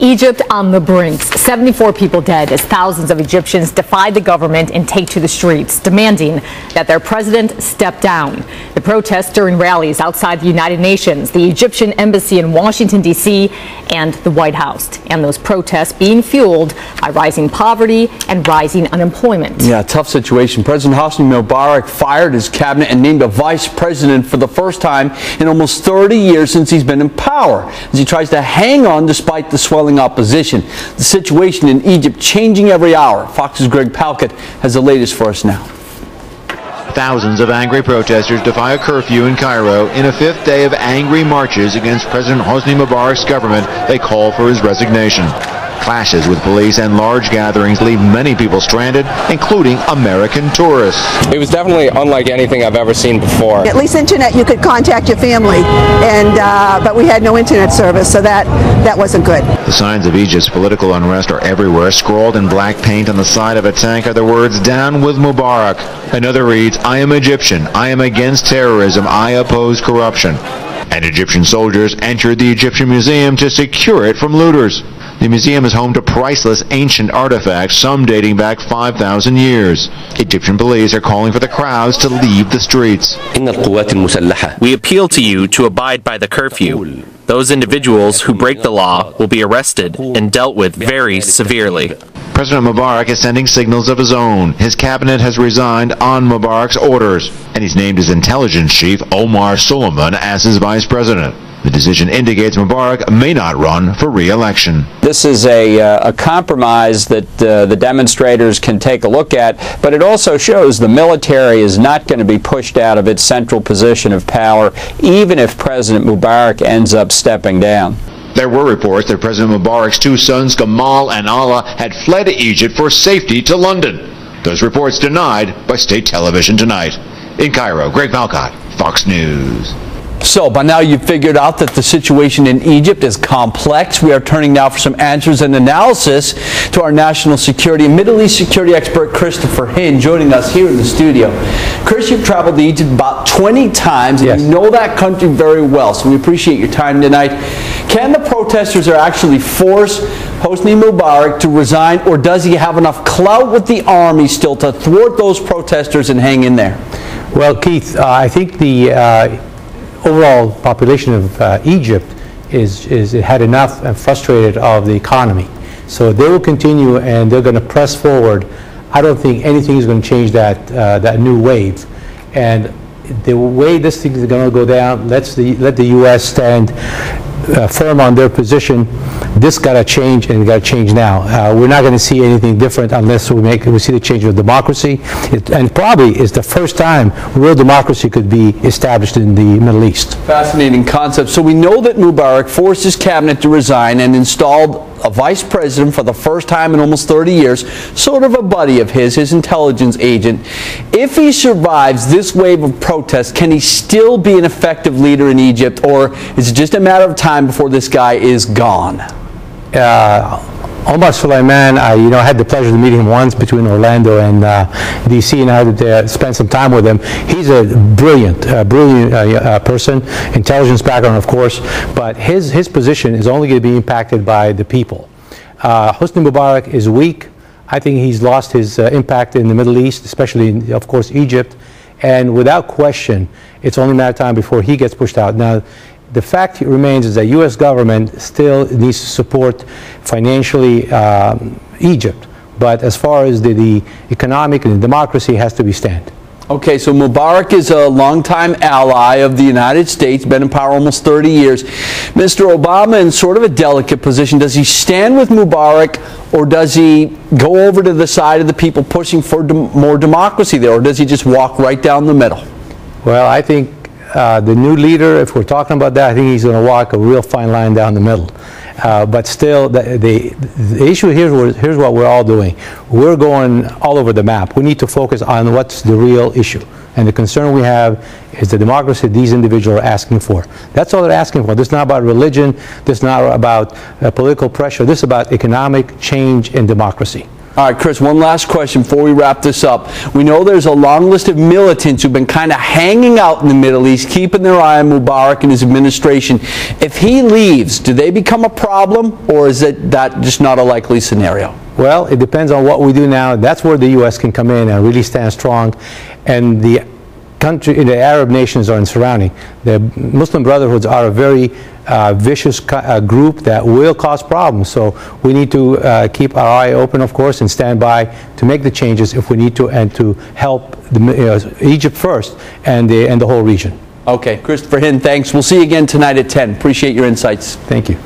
Egypt on the brinks. 74 people dead as thousands of Egyptians defy the government and take to the streets, demanding that their president step down. The protests during rallies outside the United Nations, the Egyptian embassy in Washington, D.C., and the White House. And those protests being fueled by rising poverty and rising unemployment. Yeah, tough situation. President Hosni Mubarak fired his cabinet and named a vice president for the first time in almost 30 years since he's been in power, as he tries to hang on despite the swelling opposition. The situation in Egypt changing every hour. Fox's Greg Palkett has the latest for us now. Thousands of angry protesters defy a curfew in Cairo in a fifth day of angry marches against President Hosni Mubarak's government. They call for his resignation. Clashes with police and large gatherings leave many people stranded, including American tourists. It was definitely unlike anything I've ever seen before. At least internet, you could contact your family, but we had no internet service, so that wasn't good. The signs of Egypt's political unrest are everywhere. Scrawled in black paint on the side of a tank are the words, "Down with Mubarak." Another reads, "I am Egyptian. I am against terrorism. I oppose corruption." And Egyptian soldiers entered the Egyptian Museum to secure it from looters. The museum is home to priceless ancient artifacts, some dating back 5,000 years. Egyptian police are calling for the crowds to leave the streets. We appeal to you to abide by the curfew. Those individuals who break the law will be arrested and dealt with very severely. President Mubarak is sending signals of his own. His cabinet has resigned on Mubarak's orders, and he's named his intelligence chief, Omar Suleiman, as his vice president. The decision indicates Mubarak may not run for re-election. This is a compromise that the demonstrators can take a look at, but it also shows the military is not going to be pushed out of its central position of power, even if President Mubarak ends up stepping down. There were reports that President Mubarak's two sons, Gamal and Allah, had fled Egypt for safety to London. Those reports denied by state television tonight. In Cairo, Greg Palkett, Fox News. So, by now you've figured out that the situation in Egypt is complex. We are turning now for some answers and analysis to our national security and Middle East security expert Christopher Hinn, joining us here in the studio. Chris, you've traveled to Egypt about 20 times, and you know that country very well, so we appreciate your time tonight. Can the protesters actually force Hosni Mubarak to resign, or does he have enough clout with the army still to thwart those protesters and hang in there? Well, Keith, I think the overall population of Egypt is had enough and frustrated of the economy. So they will continue and they're going to press forward. I don't think anything is going to change that new wave. And the way this thing is going to go down, let the U.S. stand firm on their position. This got to change, and it got to change now. We're not going to see anything different unless we see the change of democracy. And probably is the first time real democracy could be established in the Middle East. Fascinating concept. So we know that Mubarak forced his cabinet to resign and installed a vice president for the first time in almost 30 years, sort of a buddy of his intelligence agent. If he survives this wave of protests, can he still be an effective leader in Egypt, or is it just a matter of time before this guy is gone? Omar Suleiman, I had the pleasure of meeting him once between Orlando and D.C., and I had spent some time with him. He's a brilliant person, intelligence background, of course, but his position is only going to be impacted by the people. Hosni Mubarak is weak. I think he's lost his impact in the Middle East, especially in, of course, Egypt, and without question, it's only a matter of time before he gets pushed out. Now, the fact remains is that U.S. government still needs to support financially Egypt, but as far as the economic and the democracy has to be stand. Okay, so Mubarak is a longtime ally of the United States, been in power almost 30 years. Mr. Obama in sort of a delicate position. Does he stand with Mubarak, or does he go over to the side of the people pushing for more democracy there, or does he just walk right down the middle? Well, I think the new leader, if we're talking about that, I think he's going to walk a real fine line down the middle. But still, the issue here's what we're all doing. We're going all over the map. We need to focus on what's the real issue. And the concern we have is the democracy these individuals are asking for. That's all they're asking for. This is not about religion. This is not about political pressure. This is about economic change and democracy. All right, Chris, one last question before we wrap this up. We know there's a long list of militants who've been kind of hanging out in the Middle East, keeping their eye on Mubarak and his administration. If he leaves, do they become a problem, or is that just not a likely scenario? Well, it depends on what we do now. That's where the U.S. can come in and really stand strong. And the Arab nations are in surrounding. The Muslim Brotherhoods are a very vicious group that will cause problems. So we need to keep our eye open, of course, and stand by to make the changes if we need to, and to help Egypt first and the whole region. Okay, Christopher Hinn, thanks. We'll see you again tonight at 10. Appreciate your insights. Thank you.